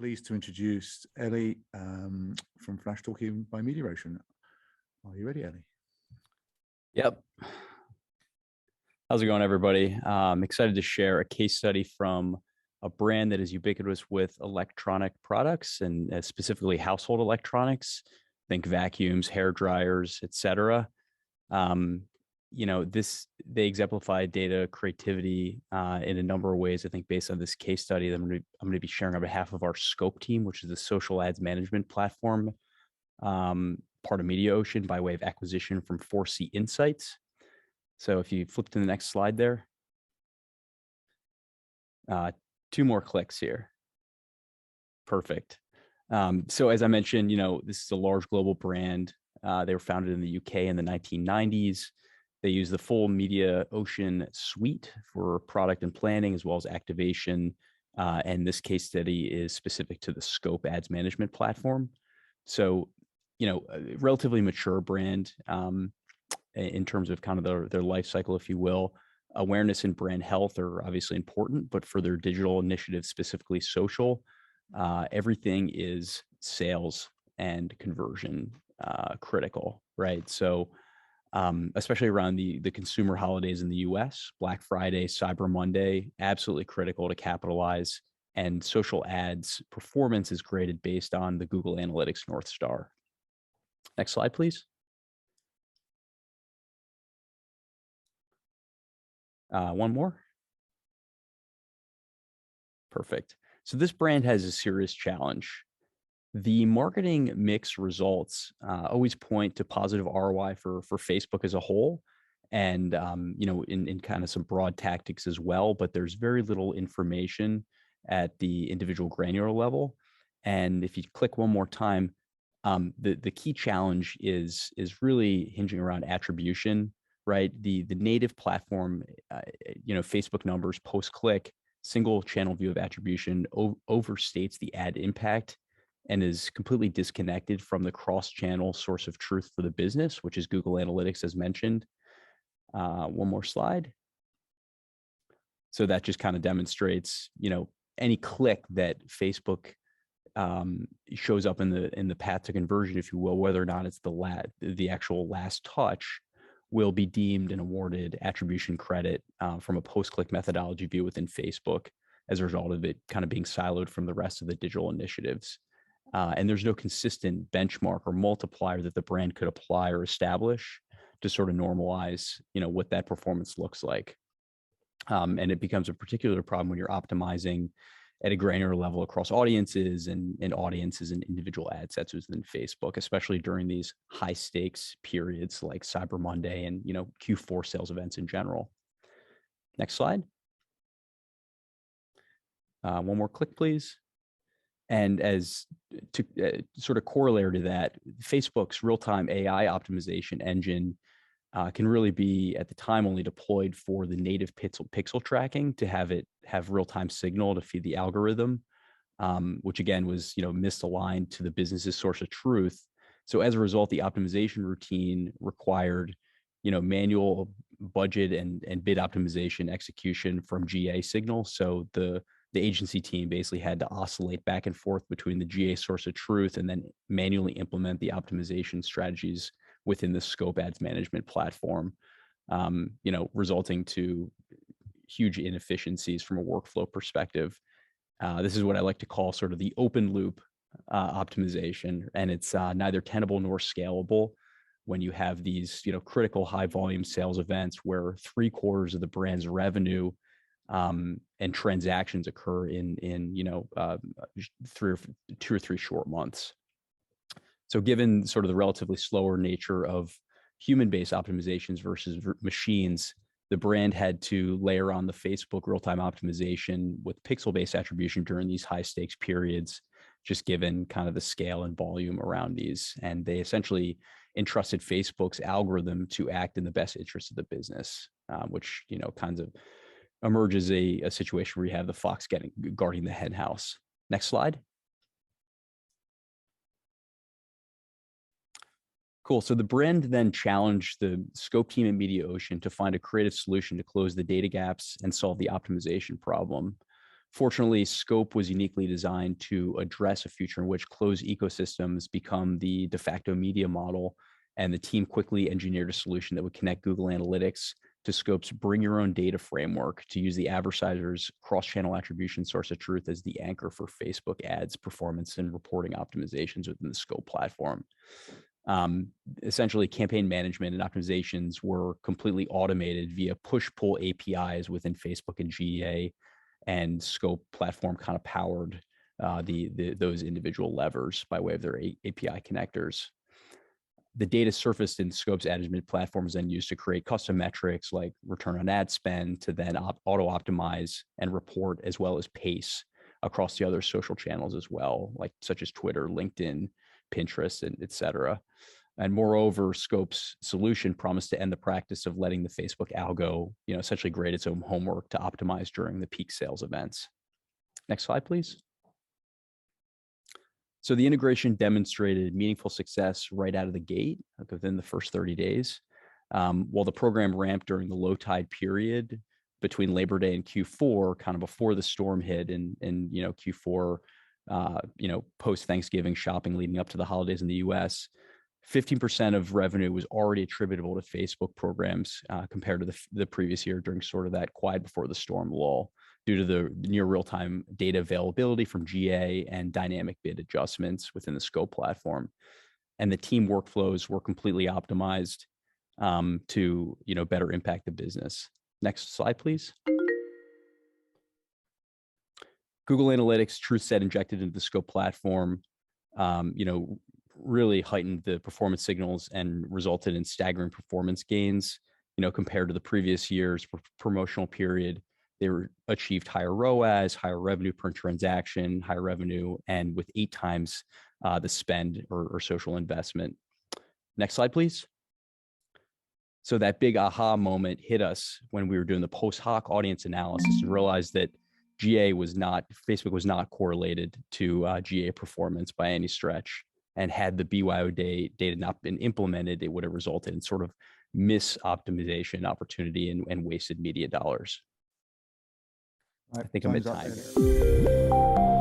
pleased to introduce Eli from Flashtalking by Mediaocean. Are you ready, Eli? Yep. How's it going, everybody? I'm excited to share a case study from a brand that is ubiquitous with electronic products and specifically household electronics. Think vacuums, hair dryers, etc. They exemplify data creativity in a number of ways. I think based on this case study that I'm going to be sharing on behalf of our Scope team, which is the social ads management platform, part of Mediaocean by way of acquisition from 4C Insights. So if you flip to the next slide there, 2 more clicks here. Perfect. So as I mentioned, this is a large global brand. They were founded in the UK in the 1990s. They use the full Mediaocean suite for product and planning, as well as activation. And this case study is specific to the Scope ads management platform. So, a relatively mature brand in terms of kind of their life cycle, if you will. Awareness and brand health are obviously important, but for their digital initiatives, specifically social, everything is sales and conversion critical, right? So especially around the consumer holidays in the US, Black Friday, Cyber Monday, absolutely critical to capitalize. And social ads performance is graded based on the Google Analytics North Star. Next slide, please. One more. Perfect. So this brand has a serious challenge. The marketing mix results always point to positive ROI for Facebook as a whole, and in kind of some broad tactics as well. But there's very little information at the individual granular level. And if you click one more time, the key challenge is really hinging around attribution, right? The native platform, Facebook numbers post-click, single channel view of attribution overstates the ad impact and is completely disconnected from the cross-channel source of truth for the business, which is Google Analytics, as mentioned. One more slide. So that just kind of demonstrates, any click that Facebook shows up in the path to conversion, if you will, whether or not it's the actual last touch, will be deemed and awarded attribution credit from a post-click methodology view within Facebook as a result of it kind of being siloed from the rest of the digital initiatives. And there's no consistent benchmark or multiplier that the brand could apply or establish to sort of normalize, what that performance looks like. And it becomes a particular problem when you're optimizing at a granular level across audiences and audiences and individual ad sets within Facebook, especially during these high stakes periods like Cyber Monday and, Q4 sales events in general. Next slide. One more click, please. And as to sort of corollary to that, Facebook's real-time AI optimization engine can really be at the time only deployed for the native pixel tracking to have real-time signal to feed the algorithm, which again was misaligned to the business's source of truth. So as a result, the optimization routine required manual budget and bid optimization execution from GA signal. So the agency team basically had to oscillate back and forth between the GA source of truth and then manually implement the optimization strategies within the Scope ads management platform, resulting to huge inefficiencies from a workflow perspective. This is what I like to call sort of the open loop optimization, and it's neither tenable nor scalable when you have these critical high volume sales events where 3/4 of the brand's revenue and transactions occur in 2 or 3 short months. So given sort of the relatively slower nature of human-based optimizations versus machines, the brand had to layer on the Facebook real-time optimization with pixel-based attribution during these high-stakes periods, just given kind of the scale and volume around these. And they essentially entrusted Facebook's algorithm to act in the best interest of the business, which, kind of emerges a situation where you have the fox guarding the hen house. Next slide. Cool. So the brand then challenged the Scope team at Mediaocean to find a creative solution to close the data gaps and solve the optimization problem. Fortunately, Scope was uniquely designed to address a future in which closed ecosystems become the de facto media model, and the team quickly engineered a solution that would connect Google Analytics to Scope's bring your own data framework to use the advertiser's cross-channel attribution source of truth as the anchor for Facebook ads, performance, and reporting optimizations within the Scope platform. Essentially, campaign management and optimizations were completely automated via push-pull APIs within Facebook and GA, and Scope platform kind of powered those individual levers by way of their API connectors. The data surfaced in Scope's ad management platform is then used to create custom metrics like return on ad spend to then auto-optimize and report, as well as pace across the other social channels as well, like such as Twitter, LinkedIn, Pinterest, and et cetera. And moreover, Scope's solution promised to end the practice of letting the Facebook algo, essentially grade its own homework to optimize during the peak sales events. Next slide, please. So the integration demonstrated meaningful success right out of the gate within the first 30 days. While the program ramped during the low tide period between Labor Day and Q4, kind of before the storm hit, and Q4, post Thanksgiving shopping leading up to the holidays in the US, 15% of revenue was already attributable to Facebook programs compared to the previous year during sort of that quiet before the storm lull, due to the near real-time data availability from GA and dynamic bid adjustments within the Scope platform. And the team workflows were completely optimized to better impact the business. Next slide, please. Google Analytics truth set injected into the Scope platform, really heightened the performance signals and resulted in staggering performance gains, compared to the previous year's promotional period. They achieved higher ROAS, higher revenue per transaction, higher revenue, and with 8 times the spend or social investment. Next slide, please. So that big aha moment hit us when we were doing the post hoc audience analysis and realized that Facebook was not correlated to GA performance by any stretch. And had the BYOD data not been implemented, it would have resulted in sort of misoptimization opportunity and wasted media dollars. Right, I think I'm at time here.